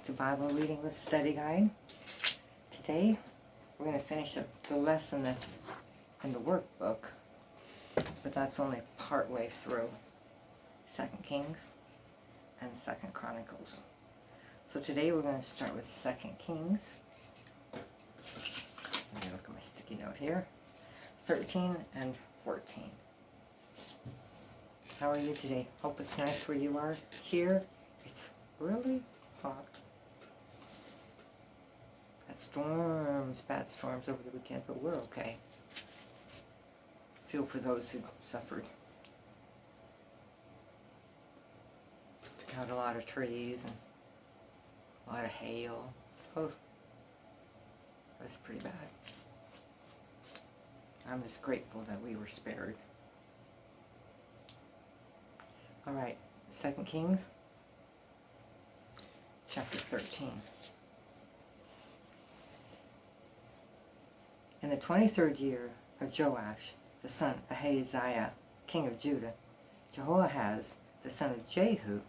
to Bible Reading with Study Guide. Today, we're going to finish up the lesson that's in the workbook, but that's only part way through 2 Kings and 2 Chronicles. So today we're going to start with 2 Kings. Let me look at my sticky note here. 13 and 14. How are you today? Hope it's nice where you are. Here, it's really hot. Had bad storms over the weekend, but we're okay. Feel for those who suffered. Took out a lot of trees and a lot of hail. Oh, that's pretty bad. I'm just grateful that we were spared. Alright, 2 Kings, chapter 13. In the 23rd year of Joash, the son of Ahaziah, king of Judah, Jehoahaz, the son of Jehu,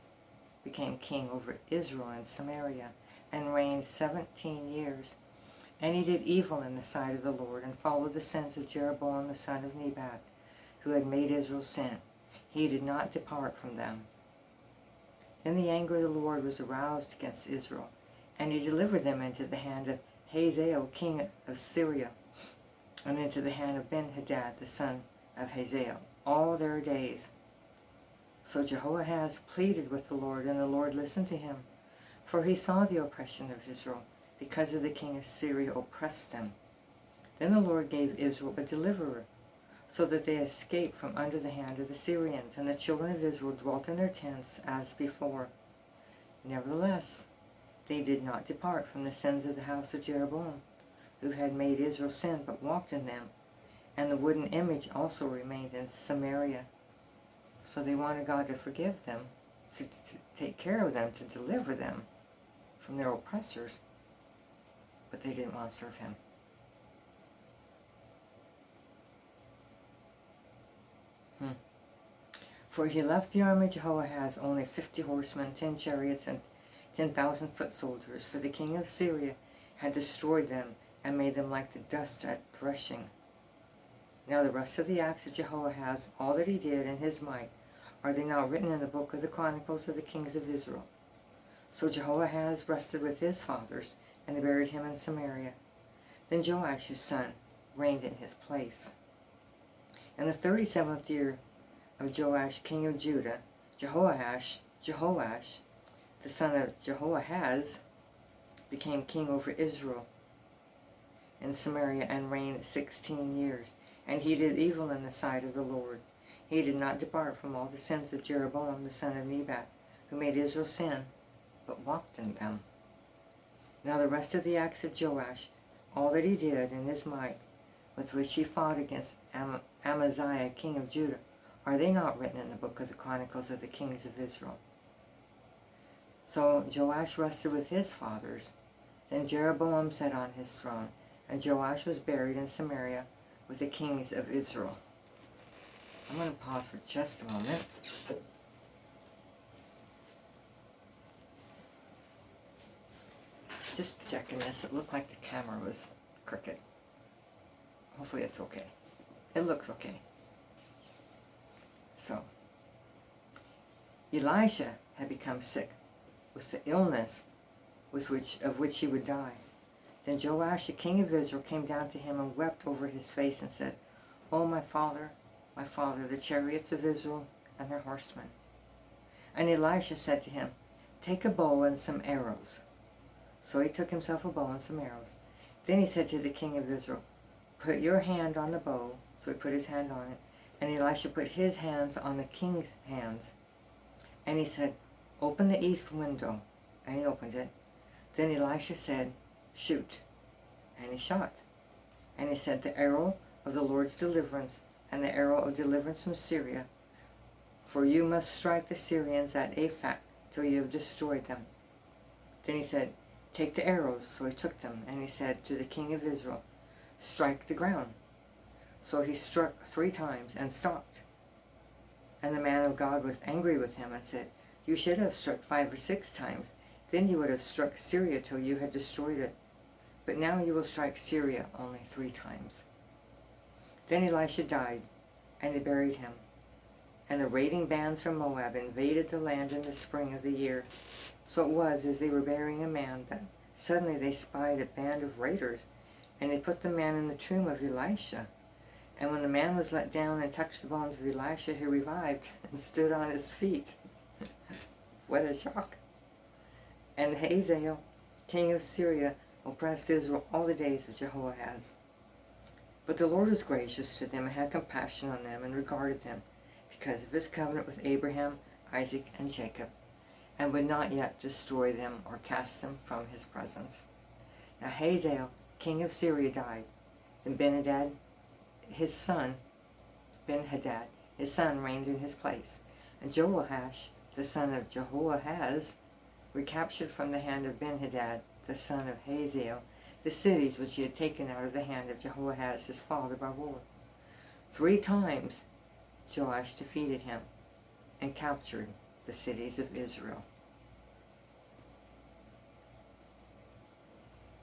became king over Israel and Samaria, and reigned 17 years. And he did evil in the sight of the Lord, and followed the sins of Jeroboam the son of Nebat, who had made Israel sin. He did not depart from them. Then the anger of the Lord was aroused against Israel, and he delivered them into the hand of Hazael, king of Syria, and into the hand of Ben-Hadad, the son of Hazael, all their days. So Jehoahaz pleaded with the Lord, and the Lord listened to him, for he saw the oppression of Israel, because of the king of Syria oppressed them. Then the Lord gave Israel a deliverer, so that they escaped from under the hand of the Syrians, and the children of Israel dwelt in their tents as before. Nevertheless, they did not depart from the sins of the house of Jeroboam, who had made Israel sin, but walked in them. And the wooden image also remained in Samaria. So they wanted God to forgive them, to take care of them, to deliver them from their oppressors, but they didn't want to serve him. For he left the army of Jehoahaz only 50 horsemen, 10 chariots, and 10,000 foot soldiers, for the king of Syria had destroyed them and made them like the dust at threshing. Now the rest of the acts of Jehoahaz, all that he did in his might, are they not written in the book of the Chronicles of the kings of Israel? So Jehoahaz rested with his fathers, and they buried him in Samaria. Then Joash his son reigned in his place. In the 37th year of Joash king of Judah, Joash, the son of Jehoahaz, became king over Israel in Samaria, and reigned 16 years. And he did evil in the sight of the Lord. He did not depart from all the sins of Jeroboam the son of Nebat, who made Israel sin, but walked in them. Now the rest of the acts of Joash, all that he did in his might, with which he fought against Amaziah king of Judah, are they not written in the book of the Chronicles of the kings of Israel? So Joash rested with his fathers. Then Jeroboam sat on his throne, and Joash was buried in Samaria with the kings of Israel. I'm going to pause for just a moment. Just checking this. It looked like the camera was crooked. Hopefully it's okay. It looks okay. So, Elisha had become sick with the illness of which he would die. Then Joash, the king of Israel, came down to him and wept over his face and said, "O my father, the chariots of Israel and their horsemen." And Elisha said to him, "Take a bow and some arrows." So he took himself a bow and some arrows. Then he said to the king of Israel, "Put your hand on the bow." So he put his hand on it. And Elisha put his hands on the king's hands. And he said, "Open the east window." And he opened it. Then Elisha said, "Shoot." And he shot. And he said, "The arrow of the Lord's deliverance, and the arrow of deliverance from Syria. For you must strike the Syrians at Aphek till you have destroyed them." Then he said, "Take the arrows." So he took them. And he said to the king of Israel, "Strike the ground." So he struck 3 times and stopped. And the man of God was angry with him and said, "You should have struck 5 or 6 times, Then you would have struck Syria till you had destroyed it. But now you will strike Syria only 3 times. Then Elisha died, and they buried him. And the raiding bands from Moab invaded the land in the spring of the year. So it was, as they were burying a man, that suddenly they spied a band of raiders, and they put the man in the tomb of Elisha. And when the man was let down and touched the bones of Elisha, he revived and stood on his feet. What a shock. And Hazael, king of Syria, oppressed Israel all the days of Jehoahaz. But the Lord was gracious to them and had compassion on them and regarded them, because of his covenant with Abraham, Isaac, and Jacob, and would not yet destroy them or cast them from his presence. Now Hazael, king of Syria, died. Then Ben-Hadad, his son, reigned in his place. And Joash, the son of Jehoahaz, recaptured from the hand of Ben-Hadad, the son of Hazael, the cities which he had taken out of the hand of Jehoahaz his father by war. 3 times Joash defeated him and captured the cities of Israel.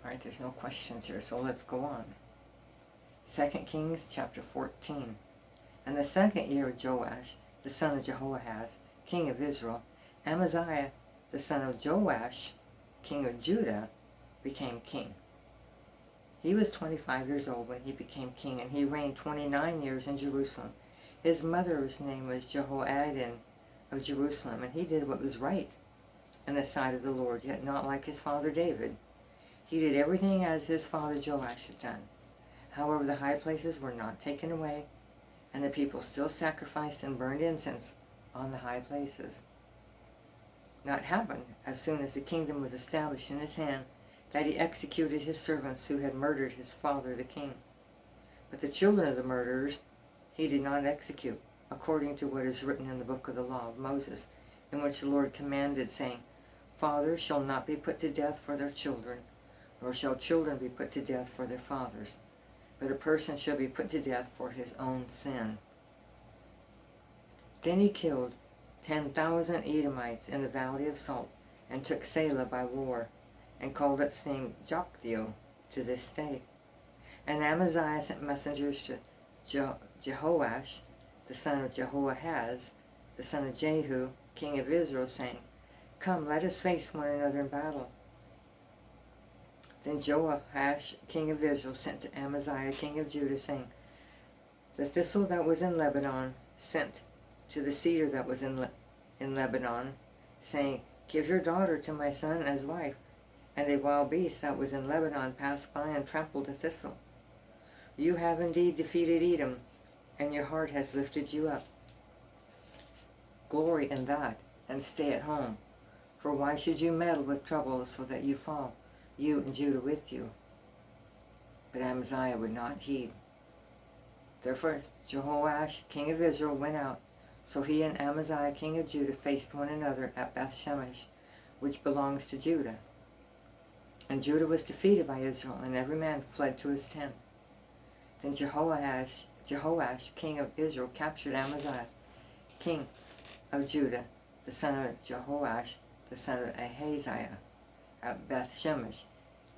All right, there's no questions here, so let's go on. 2 Kings chapter 14. And the 2nd year of Joash, the son of Jehoahaz, king of Israel, Amaziah, the son of Joash, king of Judah, became king. He was 25 years old when he became king, and he reigned 29 years in Jerusalem. His mother's name was Jehoaddan of Jerusalem, and he did what was right in the sight of the Lord, yet not like his father David. He did everything as his father Joash had done. However, the high places were not taken away, and the people still sacrificed and burned incense on the high places. Now it happened, as soon as the kingdom was established in his hand, that he executed his servants who had murdered his father the king. But the children of the murderers he did not execute, according to what is written in the book of the law of Moses, in which the Lord commanded, saying, Fathers shall not be put to death for their children, nor shall children be put to death for their fathers, but a person shall be put to death for his own sin. Then he killed 10,000 Edomites in the valley of Salt, and took Selah by war, and called its name Joktheo to this day. And Amaziah sent messengers to Jehoash, the son of Jehoahaz, the son of Jehu, king of Israel, saying, Come, let us face one another in battle. Then Joash, king of Israel, sent to Amaziah, king of Judah, saying, The thistle that was in Lebanon sent to the cedar that was in Lebanon, saying, Give your daughter to my son as wife. And a wild beast that was in Lebanon passed by and trampled the thistle. You have indeed defeated Edom, and your heart has lifted you up. Glory in that, and stay at home. For why should you meddle with troubles so that you fall, you and Judah with you? But Amaziah would not heed. Therefore Jehoash, king of Israel, went out. So he and Amaziah, king of Judah, faced one another at Beth-Shemesh, which belongs to Judah. And Judah was defeated by Israel, and every man fled to his tent. Then Jehoash, king of Israel, captured Amaziah, king of Judah, the son of Jehoash, the son of Ahaziah, at Beth-Shemesh.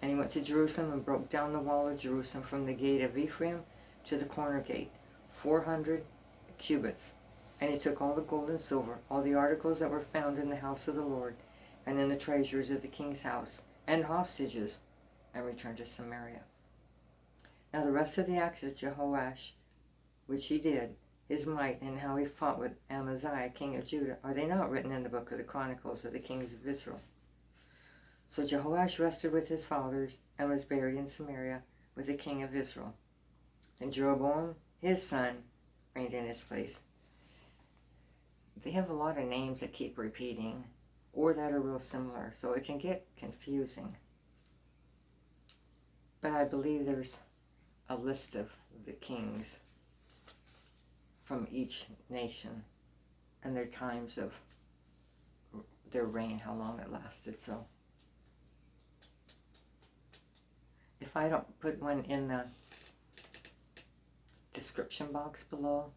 And he went to Jerusalem and broke down the wall of Jerusalem from the gate of Ephraim to the corner gate, 400 cubits. And he took all the gold and silver, all the articles that were found in the house of the Lord, and in the treasuries of the king's house, and hostages, and returned to Samaria. Now the rest of the acts of Jehoash, which he did, his might, and how he fought with Amaziah, king of Judah, are they not written in the book of the Chronicles of the kings of Israel? So Jehoash rested with his fathers, and was buried in Samaria with the king of Israel. And Jeroboam, his son, reigned in his place. They have a lot of names that keep repeating, or that are real similar, so it can get confusing. But I believe there's a list of the kings from each nation and their times of their reign, how long it lasted. So if I don't put one in the description box below,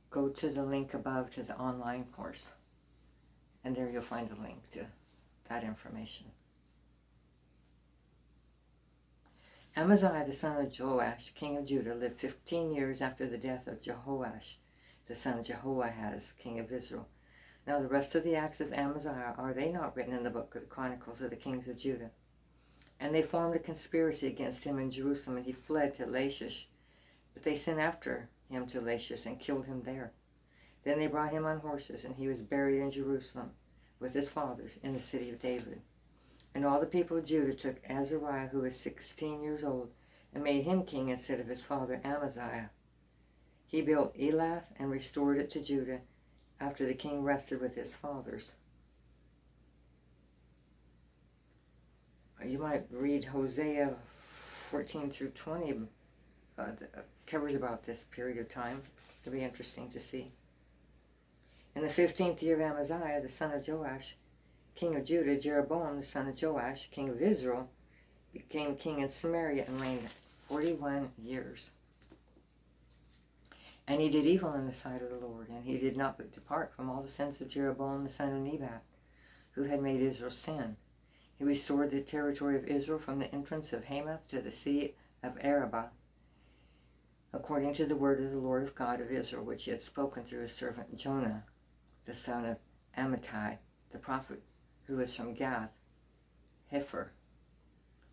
go to the link above to the online course, and there you'll find a link to that information. Amaziah, the son of Joash, king of Judah, lived 15 years after the death of Joash, the son of Jehoahaz, king of Israel. Now the rest of the acts of Amaziah, are they not written in the book of the Chronicles of the kings of Judah? And they formed a conspiracy against him in Jerusalem, and he fled to Lachish. But they sent after him to Lachish and killed him there. Then they brought him on horses, and he was buried in Jerusalem with his fathers in the city of David. And all the people of Judah took Azariah, who was 16 years old, and made him king instead of his father Amaziah. He built Elath and restored it to Judah after the king rested with his fathers. You might read Hosea 14 through 20, covers about this period of time. It'll be interesting to see. In the 15th year of Amaziah, the son of Joash, king of Judah, Jeroboam, the son of Joash, king of Israel, became king in Samaria and reigned 41 years. And he did evil in the sight of the Lord, and he did not depart from all the sins of Jeroboam, the son of Nebat, who had made Israel sin. He restored the territory of Israel from the entrance of Hamath to the sea of Arabah, according to the word of the Lord of God of Israel, which he had spoken through his servant Jonah, the son of Amittai, the prophet, who was from Gath Hepher.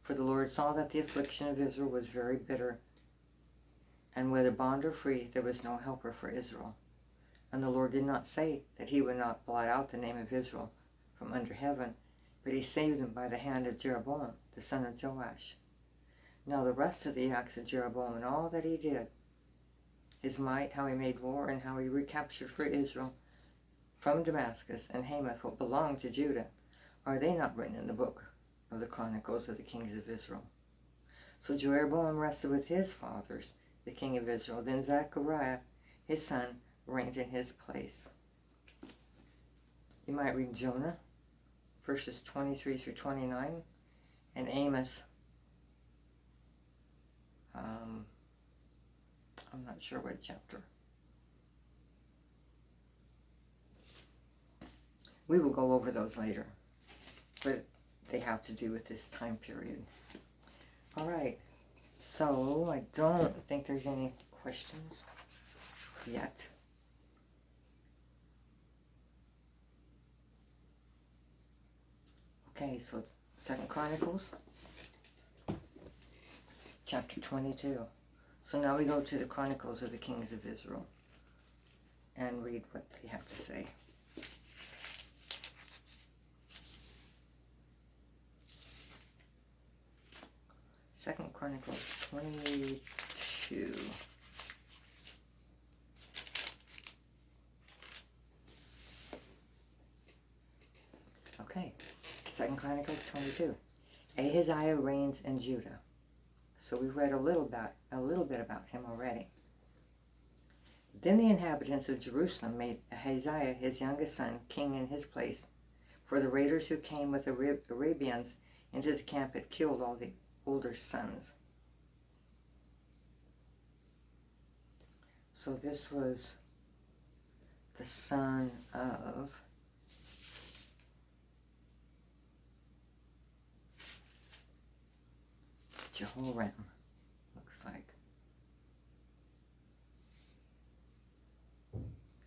For the Lord saw that the affliction of Israel was very bitter, and whether bond or free, there was no helper for Israel. And the Lord did not say that he would not blot out the name of Israel from under heaven, but he saved them by the hand of Jeroboam, the son of Joash. Now the rest of the acts of Jeroboam and all that he did, his might, how he made war, and how he recaptured for Israel from Damascus and Hamath what belonged to Judah, are they not written in the book of the Chronicles of the kings of Israel? So Jeroboam rested with his fathers, the king of Israel. Then Zechariah, his son, reigned in his place. You might read Jonah, verses 23 through 29, and Amos. I'm not sure what chapter. We will go over those later, but they have to do with this time period. All right, so I don't think there's any questions yet. Okay, so it's 2 Chronicles, chapter 22. So now we go to the Chronicles of the kings of Israel and read what they have to say. Second Chronicles 22. Okay, 2 Chronicles 22. Ahaziah reigns in Judah. So we read a little bit about him already. Then the inhabitants of Jerusalem made Ahaziah, his youngest son, king in his place, for the raiders who came with the Arabians into the camp had killed all the older sons. So this was the son of Jehoram, looks like.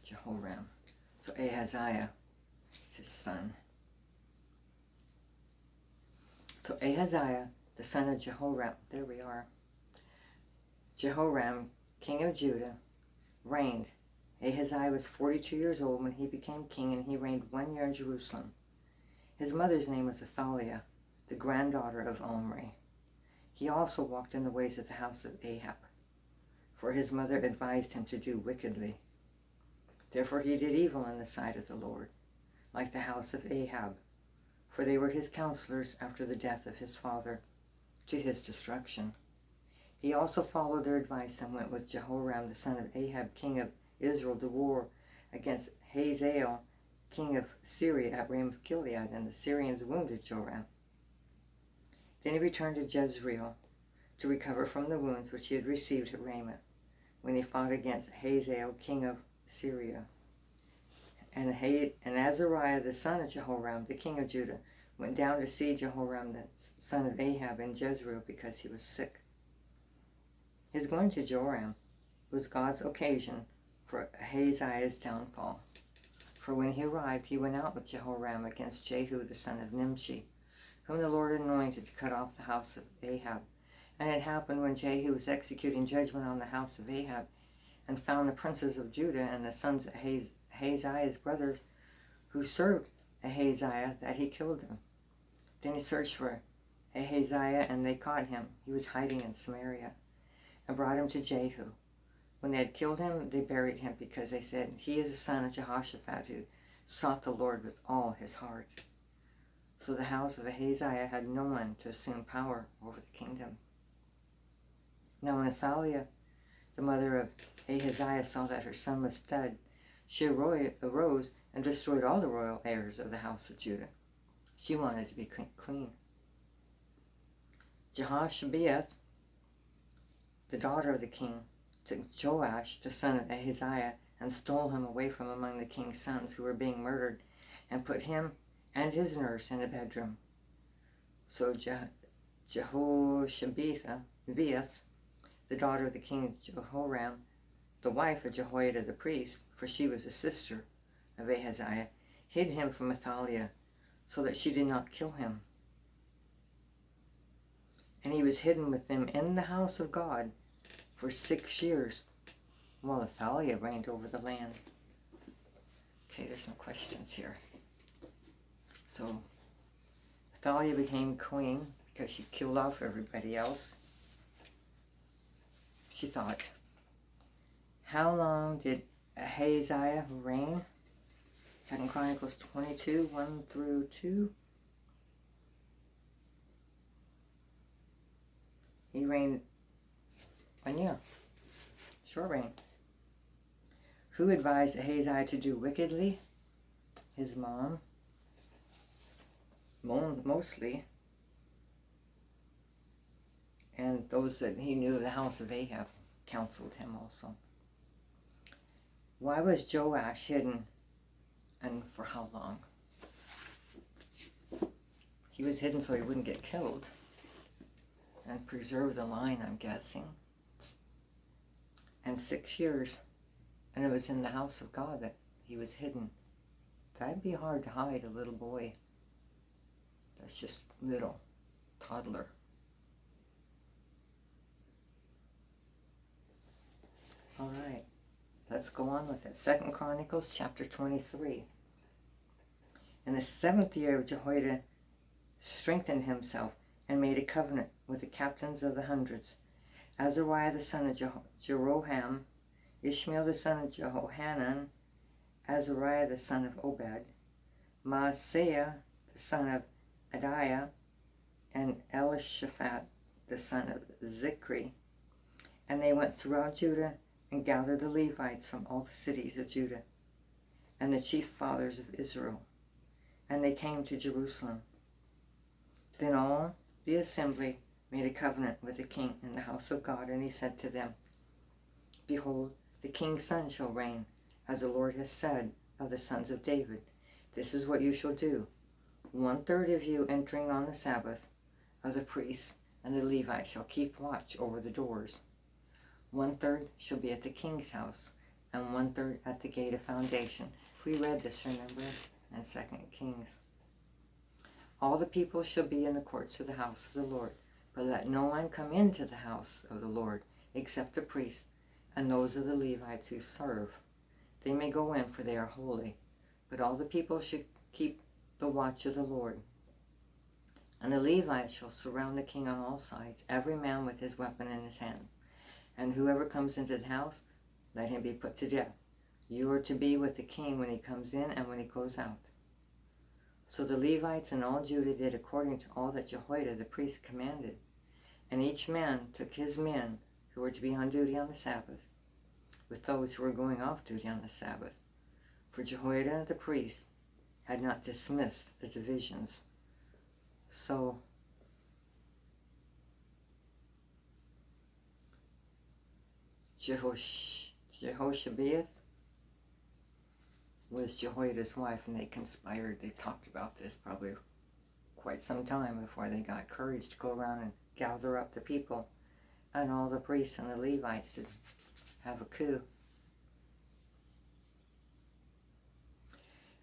Jehoram. So Ahaziah is his son. So Ahaziah, the son of Jehoram, there we are. Jehoram, king of Judah, reigned. Ahaziah was 42 years old when he became king, and he reigned 1 year in Jerusalem. His mother's name was Athaliah, the granddaughter of Omri. He also walked in the ways of the house of Ahab, for his mother advised him to do wickedly. Therefore he did evil in the sight of the Lord, like the house of Ahab, for they were his counselors after the death of his father, to his destruction. He also followed their advice and went with Jehoram, the son of Ahab, king of Israel, to war against Hazael, king of Syria, at Ramoth Gilead, and the Syrians wounded Joram. Then he returned to Jezreel to recover from the wounds which he had received at Ramoth, when he fought against Hazael, king of Syria. And Azariah, the son of Jehoram, the king of Judah, went down to see Jehoram, the son of Ahab, in Jezreel because he was sick. His going to Joram was God's occasion for Ahaziah's downfall. For when he arrived, he went out with Jehoram against Jehu the son of Nimshi, whom the Lord anointed to cut off the house of Ahab. And it happened when Jehu was executing judgment on the house of Ahab, and found the princes of Judah and the sons of Ahaziah's brothers who served Ahaziah, that he killed them. Then he searched for Ahaziah, and they caught him. He was hiding in Samaria, and brought him to Jehu. When they had killed him, they buried him, because they said, "He is a son of Jehoshaphat, who sought the Lord with all his heart." So the house of Ahaziah had no one to assume power over the kingdom. Now when Athaliah, the mother of Ahaziah, saw that her son was dead, she arose and destroyed all the royal heirs of the house of Judah. She wanted to be queen. Jehoshabeath, the daughter of the king, took Joash, the son of Ahaziah, and stole him away from among the king's sons who were being murdered, and put him and his nurse in a bedroom. So Jehoshabeath, the daughter of the king Jehoram, the wife of Jehoiada the priest, for she was a sister of Ahaziah, hid him from Athaliah, so that she did not kill him. And he was hidden with them in the house of God for 6 years, while Athaliah reigned over the land. Okay, there's some questions here. So, Athaliah became queen because she killed off everybody else. She thought. How long did Ahaziah reign? 2 Chronicles 22, 1 through 2. He reigned 1 year. Short reign. Who advised Ahaziah to do wickedly? His mom. Mostly. And those that he knew of the house of Ahab counseled him also. Why was Joash hidden, and for how long? He was hidden so he wouldn't get killed, and preserve the line, I'm guessing. And 6 years, and it was in the house of God that he was hidden. That'd be hard to hide a little boy that's just little, toddler. All right, let's go on with it. 2 Chronicles chapter 23. In the 7th year of Jehoiada strengthened himself and made a covenant with the captains of the hundreds, Azariah the son of Jeroboam, Ishmael the son of Jehohanan, Azariah the son of Obed, Maaseiah the son of Adiah, and Elishaphat the son of Zikri. And they went throughout Judah and gathered the Levites from all the cities of Judah, and the chief fathers of Israel, and they came to Jerusalem. Then all the assembly made a covenant with the king in the house of God, and he said to them, "Behold, the king's son shall reign, as the Lord has said of the sons of David. This is what you shall do. 1/3 of you entering on the Sabbath of the priests and the Levites shall keep watch over the doors. 1/3 shall be at the king's house, and 1/3 at the gate of foundation." We read this, remember, in 2 Kings. "All the people shall be in the courts of the house of the Lord, but let no one come into the house of the Lord except the priests and those of the Levites who serve. They may go in, for they are holy, but all the people should keep the watch of the Lord. And the Levites shall surround the king on all sides, every man with his weapon in his hand. And whoever comes into the house, let him be put to death. You are to be with the king when he comes in and when he goes out." So the Levites and all Judah did according to all that Jehoiada the priest commanded. And each man took his men who were to be on duty on the Sabbath, with those who were going off duty on the Sabbath. For Jehoiada the priest had not dismissed the divisions. So Jehoshabeath was Jehoiada's wife, and they conspired. They talked about this probably quite some time before they got courage to go around and gather up the people and all the priests and the Levites to have a coup.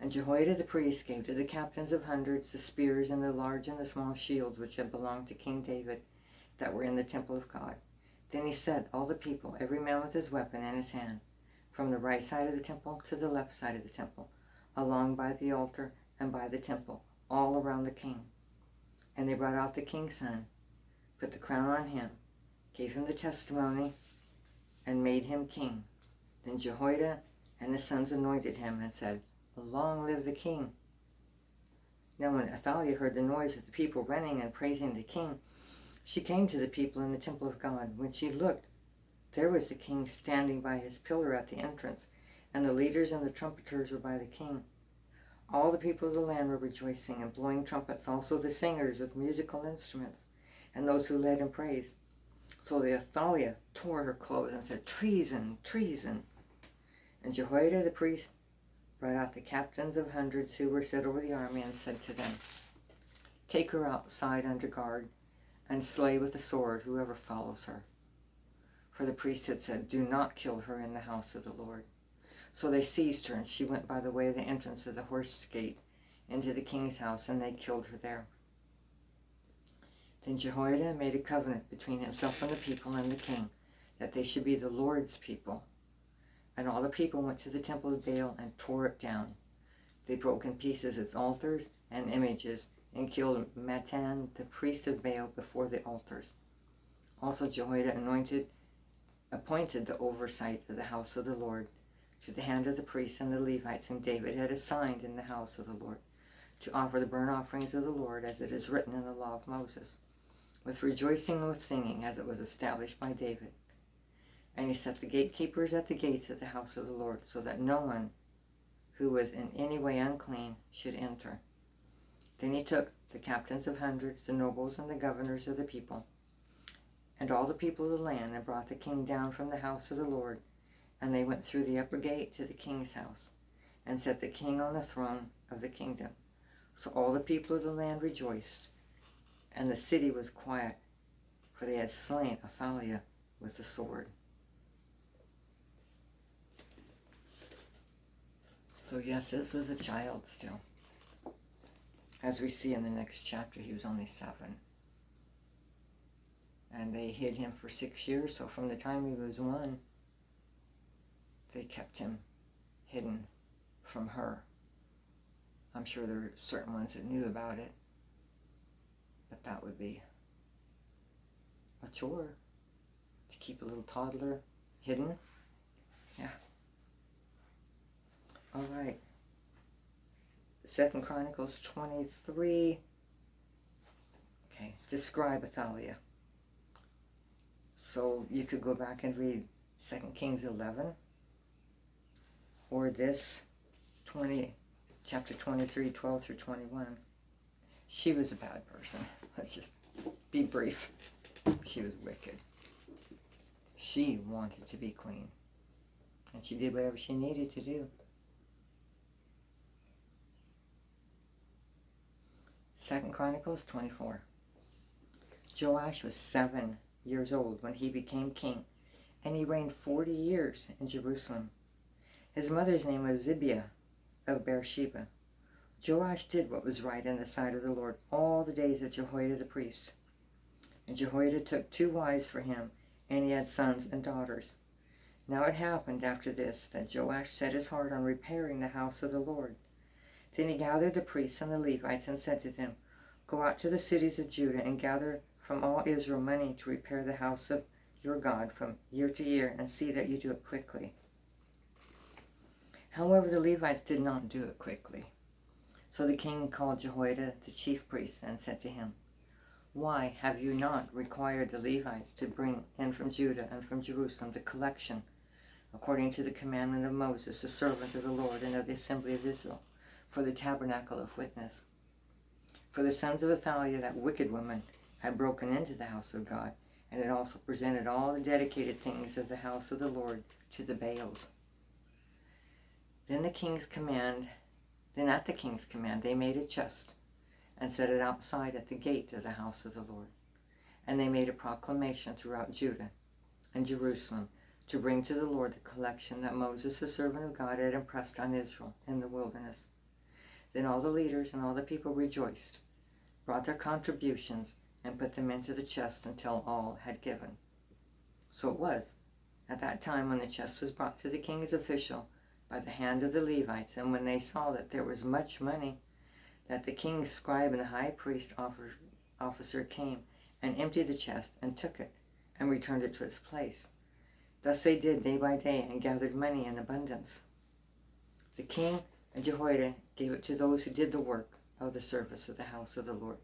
And Jehoiada the priest gave to the captains of hundreds the spears and the large and the small shields which had belonged to King David, that were in the temple of God. Then he set all the people, every man with his weapon in his hand, from the right side of the temple to the left side of the temple, along by the altar and by the temple, all around the king. And they brought out the king's son, put the crown on him, gave him the testimony, and made him king. Then Jehoiada and his sons anointed him and said, "Long live the king." Now when Athaliah heard the noise of the people running and praising the king, she came to the people in the temple of God. When she looked, there was the king standing by his pillar at the entrance, and the leaders and the trumpeters were by the king. All the people of the land were rejoicing and blowing trumpets, also the singers with musical instruments, and those who led in praise. So the Athaliah tore her clothes and said, "Treason, treason." And Jehoiada the priest brought out the captains of hundreds who were set over the army and said to them, "Take her outside under guard and slay with the sword whoever follows her." For the priest had said, "Do not kill her in the house of the Lord." So they seized her, and she went by the way of the entrance of the horse gate into the king's house, and they killed her there. Then Jehoiada made a covenant between himself and the people and the king, that they should be the Lord's people. And all the people went to the temple of Baal and tore it down. They broke in pieces its altars and images, and killed Mattan, the priest of Baal, before the altars. Also Jehoiada appointed the oversight of the house of the Lord to the hand of the priests and the Levites whom David had assigned in the house of the Lord, to offer the burnt offerings of the Lord, as it is written in the law of Moses, with rejoicing and with singing, as it was established by David. And he set the gatekeepers at the gates of the house of the Lord, so that no one who was in any way unclean should enter. Then he took the captains of hundreds, the nobles, and the governors of the people, and all the people of the land, and brought the king down from the house of the Lord. And they went through the upper gate to the king's house, and set the king on the throne of the kingdom. So all the people of the land rejoiced, and the city was quiet, for they had slain Athaliah with the sword. So yes, this was a child still. As we see in the next chapter, he was only 7. And they hid him for 6 years, so from the time he was 1, they kept him hidden from her. I'm sure there were certain ones that knew about it, but that would be a chore to keep a little toddler hidden. Yeah. All right. 2 Chronicles 23. Okay, describe Athaliah. So you could go back and read 2 Kings 11, or this chapter 23, 12 through 21. She was a bad person. Let's just be brief. She was wicked. She wanted to be queen, and she did whatever she needed to do. 2 Chronicles 24. Joash was 7 years old when he became king, and he reigned 40 years in Jerusalem. His mother's name was Zibiah of Beersheba. Joash did what was right in the sight of the Lord all the days of Jehoiada the priest. And Jehoiada took 2 wives for him, and he had sons and daughters. Now it happened after this that Joash set his heart on repairing the house of the Lord. Then he gathered the priests and the Levites and said to them, "Go out to the cities of Judah and gather from all Israel money to repair the house of your God from year to year, and see that you do it quickly." However, the Levites did not do it quickly. So the king called Jehoiada the chief priest and said to him, "Why have you not required the Levites to bring in from Judah and from Jerusalem the collection, according to the commandment of Moses, the servant of the Lord, and of the assembly of Israel, for the tabernacle of witness?" For the sons of Athaliah, that wicked woman, had broken into the house of God, and had also presented all the dedicated things of the house of the Lord to the Baals. Then at the king's command, they made a chest, and set it outside at the gate of the house of the Lord. And they made a proclamation throughout Judah and Jerusalem to bring to the Lord the collection that Moses, the servant of God, had impressed on Israel in the wilderness. Then all the leaders and all the people rejoiced, brought their contributions, and put them into the chest until all had given. So it was, at that time when the chest was brought to the king's official by the hand of the Levites, and when they saw that there was much money, that the king's scribe and the high priest officer came and emptied the chest and took it and returned it to its place. Thus they did day by day and gathered money in abundance. The king and Jehoiada gave it to those who did the work of the service of the house of the Lord,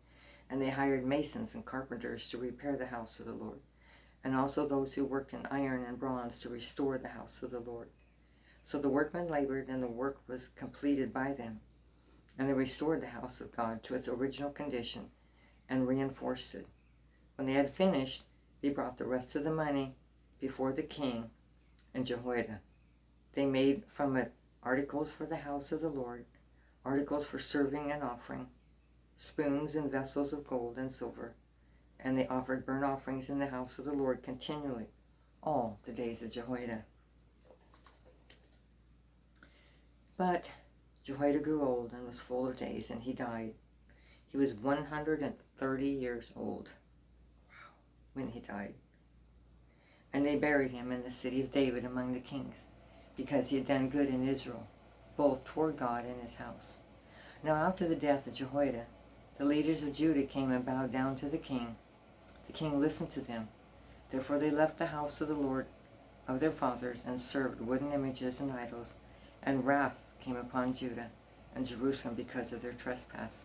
and they hired masons and carpenters to repair the house of the Lord, and also those who worked in iron and bronze to restore the house of the Lord. So the workmen labored, and the work was completed by them, and they restored the house of God to its original condition and reinforced it. When they had finished, they brought the rest of the money before the king and Jehoiada. They made from it articles for the house of the Lord, articles for serving and offering, spoons and vessels of gold and silver, and they offered burnt offerings in the house of the Lord continually all the days of Jehoiada. But Jehoiada grew old and was full of days, and he died. He was 130 years old when he died. And they buried him in the city of David among the kings, because he had done good in Israel, both toward God and his house. Now after the death of Jehoiada, the leaders of Judah came and bowed down to the king. The king listened to them. Therefore they left the house of the Lord of their fathers and served wooden images and idols, and wrath came upon Judah and Jerusalem because of their trespass.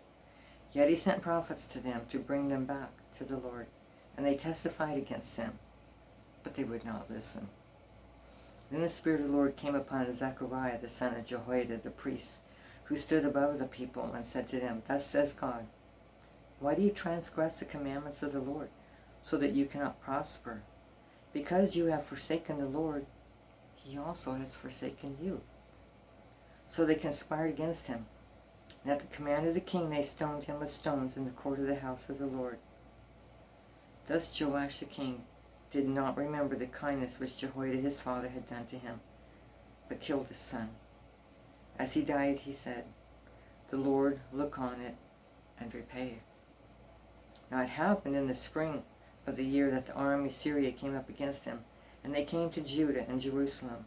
Yet he sent prophets to them to bring them back to the Lord, and they testified against them, but they would not listen. Then the Spirit of the Lord came upon Zechariah the son of Jehoiada the priest, who stood above the people, and said to them, Thus says God, why do you transgress the commandments of the Lord, so that you cannot prosper? Because you have forsaken the Lord, he also has forsaken you. So they conspired against him, and at the command of the king they stoned him with stones in the court of the house of the Lord. Thus Joash the king did not remember the kindness which Jehoiada his father had done to him, but killed his son. As he died, he said, The Lord look on it and repay it. Now it happened in the spring of the year that the army of Syria came up against him, and they came to Judah and Jerusalem,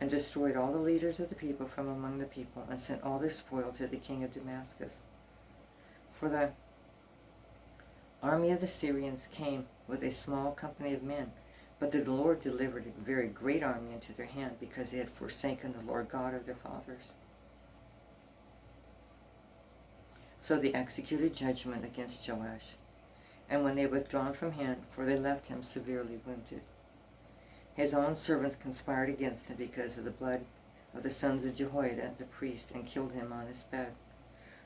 and destroyed all the leaders of the people from among the people, and sent all their spoil to the king of Damascus. For the army of the Syrians came with a small company of men, but the Lord delivered a very great army into their hand, because they had forsaken the Lord God of their fathers. So they executed judgment against Joash, and when they withdrawn from him, for they left him severely wounded. His own servants conspired against him because of the blood of the sons of Jehoiada the priest, and killed him on his bed.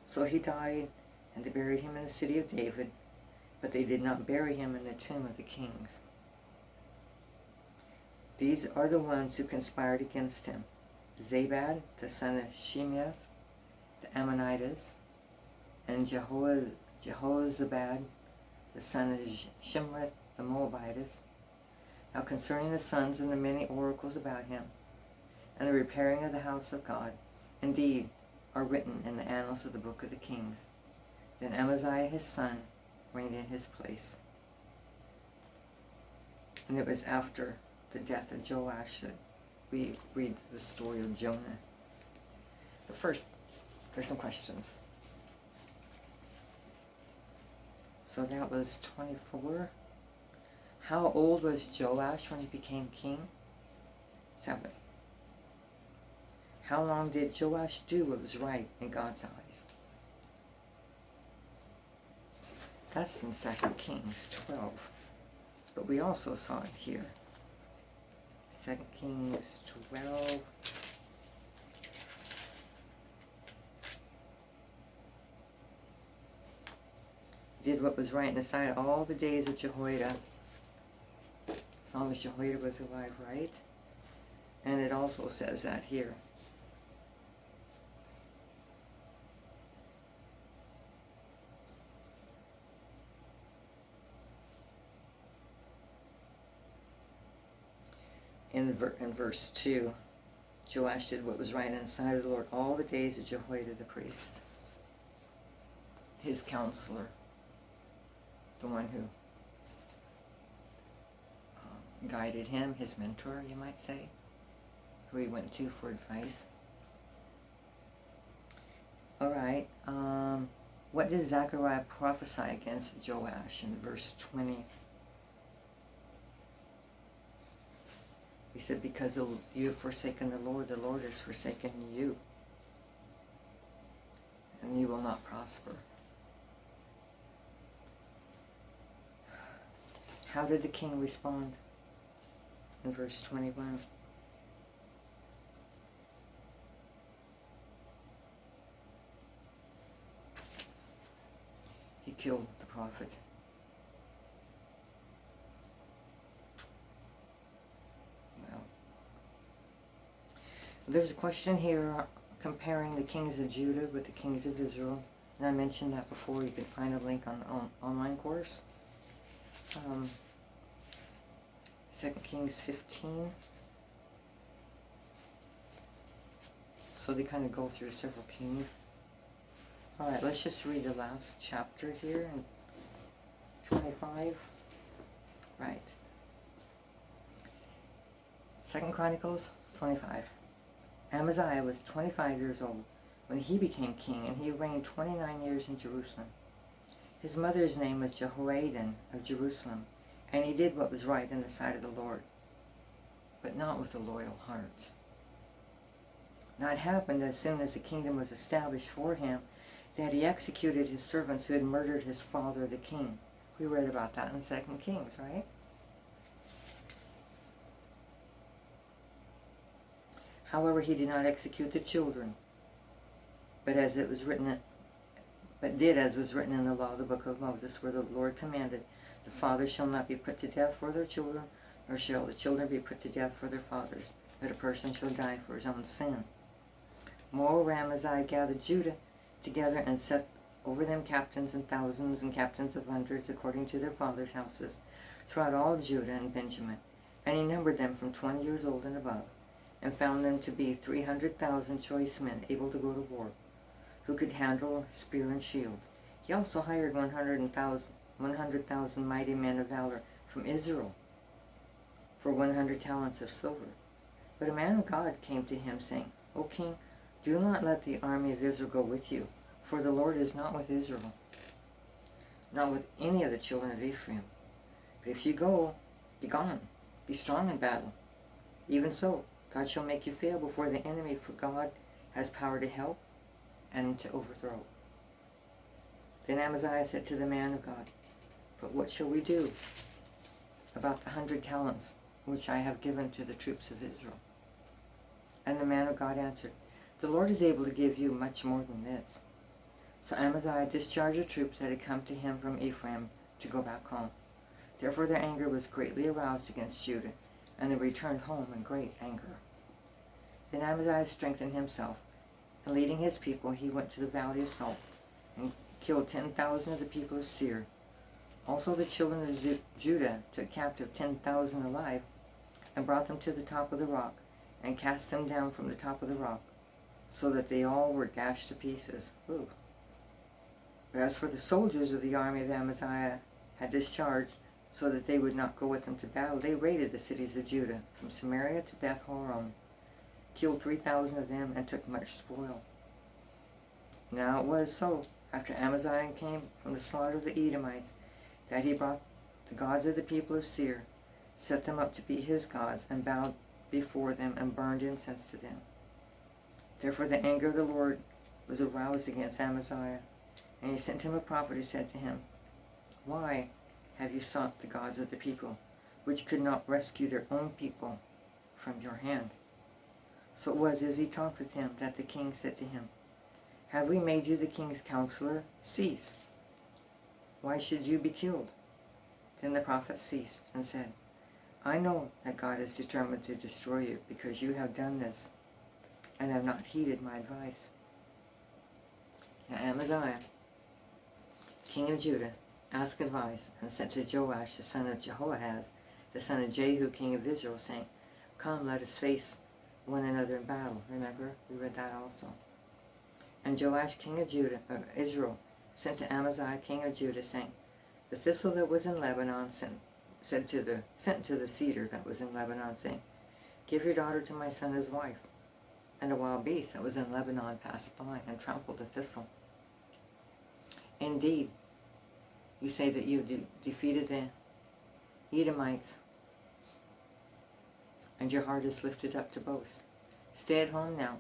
So he died, and they buried him in the city of David, but they did not bury him in the tomb of the kings. These are the ones who conspired against him: Zabad, the son of Shemeath, the Ammonites, and Jehozabad, the son of Shimrith, the Moabites. Now concerning the sons and the many oracles about him, and the repairing of the house of God, indeed are written in the annals of the book of the kings. Then Amaziah his son reigned in his place. And it was after the death of Joash that we read the story of Jonah. But first, there's some questions. So that was 24. How old was Joash when he became king? 7. How long did Joash do what was right in God's eyes? That's in 2 Kings 12. But we also saw it here. 2 Kings 12. Did what was right in the sight of all the days of Jehoiada, as long as Jehoiada was alive, right? And it also says that here. in verse 2, Joash did what was right in the sight of the Lord all the days of Jehoiada the priest, his counselor, the one who guided him, his mentor, you might say, who he went to for advice. All right, what does Zechariah prophesy against Joash in verse 20? He said, because you have forsaken the Lord has forsaken you, and you will not prosper. How did the king respond in verse 21? He killed the prophet. Well, there's a question here comparing the kings of Judah with the kings of Israel. And I mentioned that before. You can find a link on the online course. 2 Kings 15. So they kind of go through several kings. Alright, let's just read the last chapter here in 25. Right. 2 Chronicles 25. Amaziah was 25 years old when he became king, and he reigned 29 years in Jerusalem. His mother's name was Jehoiada of Jerusalem, and he did what was right in the sight of the Lord, but not with a loyal heart. Now it happened as soon as the kingdom was established for him that he executed his servants who had murdered his father the king. We read about that in 2 Kings, right? However, he did not execute the children, but did as was written in the law of the book of Moses, where the Lord commanded, the fathers shall not be put to death for their children, nor shall the children be put to death for their fathers, but a person shall die for his own sin. Moreover, Amaziah gathered Judah together and set over them captains and thousands and captains of hundreds according to their fathers' houses throughout all Judah and Benjamin. And he numbered them from 20 years old and above, and found them to be 300,000 choice men able to go to war, who could handle spear and shield. He also hired 100,000 mighty men of valor from Israel for 100 talents of silver. But a man of God came to him, saying, O king, do not let the army of Israel go with you, for the Lord is not with Israel, not with any of the children of Ephraim. But if you go, be gone, be strong in battle. Even so, God shall make you fail before the enemy, for God has power to help and to overthrow. Then Amaziah said to the man of God, but what shall we do about the 100 talents which I have given to the troops of Israel? And the man of God answered, the Lord is able to give you much more than this. So Amaziah discharged the troops that had come to him from Ephraim to go back home. Therefore their anger was greatly aroused against Judah, and they returned home in great anger. Then Amaziah strengthened himself, and leading his people, he went to the valley of Salt, and killed 10,000 of the people of Seir. Also the children of Judah took captive 10,000 alive, and brought them to the top of the rock, and cast them down from the top of the rock, so that they all were dashed to pieces. Ooh. But as for the soldiers of the army that Amaziah had discharged, so that they would not go with them to battle, they raided the cities of Judah, from Samaria to Beth Horon, killed 3,000 of them, and took much spoil. Now it was so, after Amaziah came from the slaughter of the Edomites, that he brought the gods of the people of Seir, set them up to be his gods, and bowed before them, and burned incense to them. Therefore the anger of the Lord was aroused against Amaziah, and he sent him a prophet who said to him, why have you sought the gods of the people, which could not rescue their own people from your hand? So it was as he talked with him that the king said to him, have we made you the king's counselor? Cease. Why should you be killed? Then the prophet ceased and said, I know that God is determined to destroy you, because you have done this, and have not heeded my advice. Now Amaziah, king of Judah, asked advice, and sent to Joash the son of Jehoahaz, the son of Jehu, king of Israel, saying, Come, let us face one another in battle. Remember, we read that also. And Joash, king of Israel, sent to Amaziah, king of Judah, saying, the thistle that was in Lebanon sent to the cedar that was in Lebanon, saying, give your daughter to my son as wife. And a wild beast that was in Lebanon passed by and trampled the thistle. Indeed, you say that you defeated the Edomites, and your heart is lifted up to boast. Stay at home now.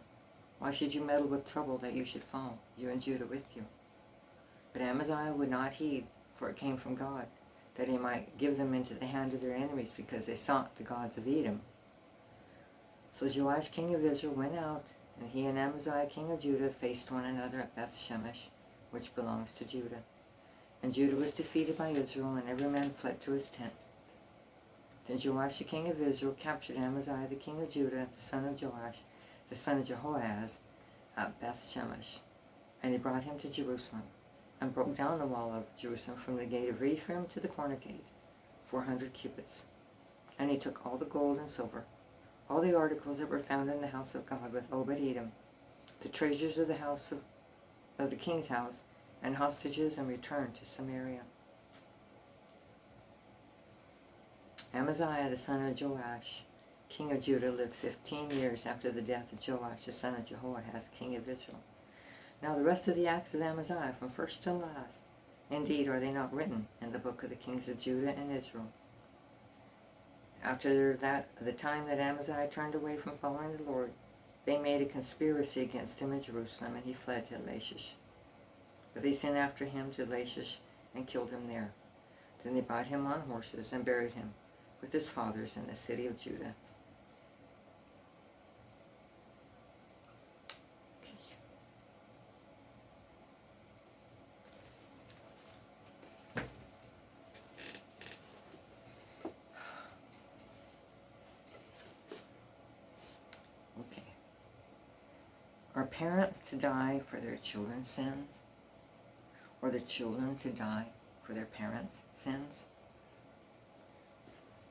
Why should you meddle with trouble that you should fall, you and Judah with you? But Amaziah would not heed, for it came from God, that he might give them into the hand of their enemies, because they sought the gods of Edom. So Joash, king of Israel, went out, and he and Amaziah, king of Judah, faced one another at Beth-shemesh, which belongs to Judah. And Judah was defeated by Israel, and every man fled to his tent. Then Joash, the king of Israel, captured Amaziah, the king of Judah, the son of Joash, the son of Jehoahaz, at Beth-shemesh. And he brought him to Jerusalem, and broke down the wall of Jerusalem from the gate of Ephraim to the corner gate, 400 cubits. And he took all the gold and silver, all the articles that were found in the house of God with Obed-Edom, the treasures of the house of the king's house, and hostages, and returned to Samaria. Amaziah, the son of Joash, king of Judah, lived 15 years after the death of Joash, the son of Jehoahaz, king of Israel. Now the rest of the acts of Amaziah, from first to last, indeed are they not written in the book of the kings of Judah and Israel? After the time that Amaziah turned away from following the Lord, they made a conspiracy against him in Jerusalem, and he fled to Lachish. But they sent after him to Lachish and killed him there. Then they brought him on horses and buried him with his fathers in the city of Judah. Okay. Are parents to die for their children's sins? Or the children to die for their parents' sins?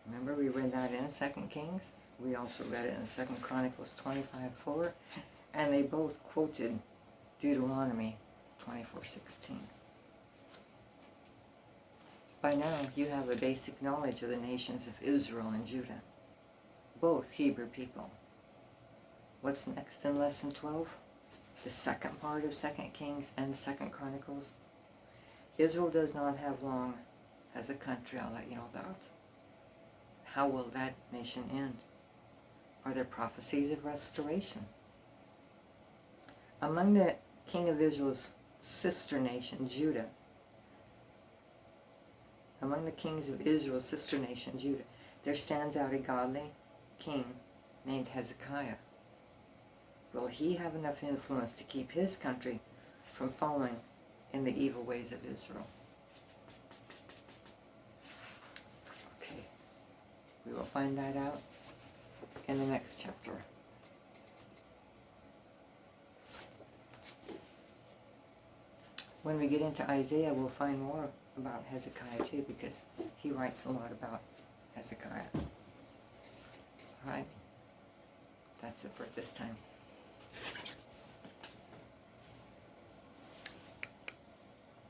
Remember, we read that in 2 Kings. We also read it in 2 Chronicles 25:4. And they both quoted Deuteronomy 24:16. By now, you have a basic knowledge of the nations of Israel and Judah, both Hebrew people. What's next in Lesson 12? The second part of 2 Kings and 2 Chronicles. Israel does not have long as a country, I'll let you know that. How will that nation end? Are there prophecies of restoration? Among the king of Israel's sister nation, Judah, among the kings of Israel's sister nation, Judah, there stands out a godly king named Hezekiah. Will he have enough influence to keep his country from falling in the evil ways of Israel? Okay, we will find that out in the next chapter. When we get into Isaiah, we'll find more about Hezekiah too, because he writes a lot about Hezekiah. Alright, that's it for this time.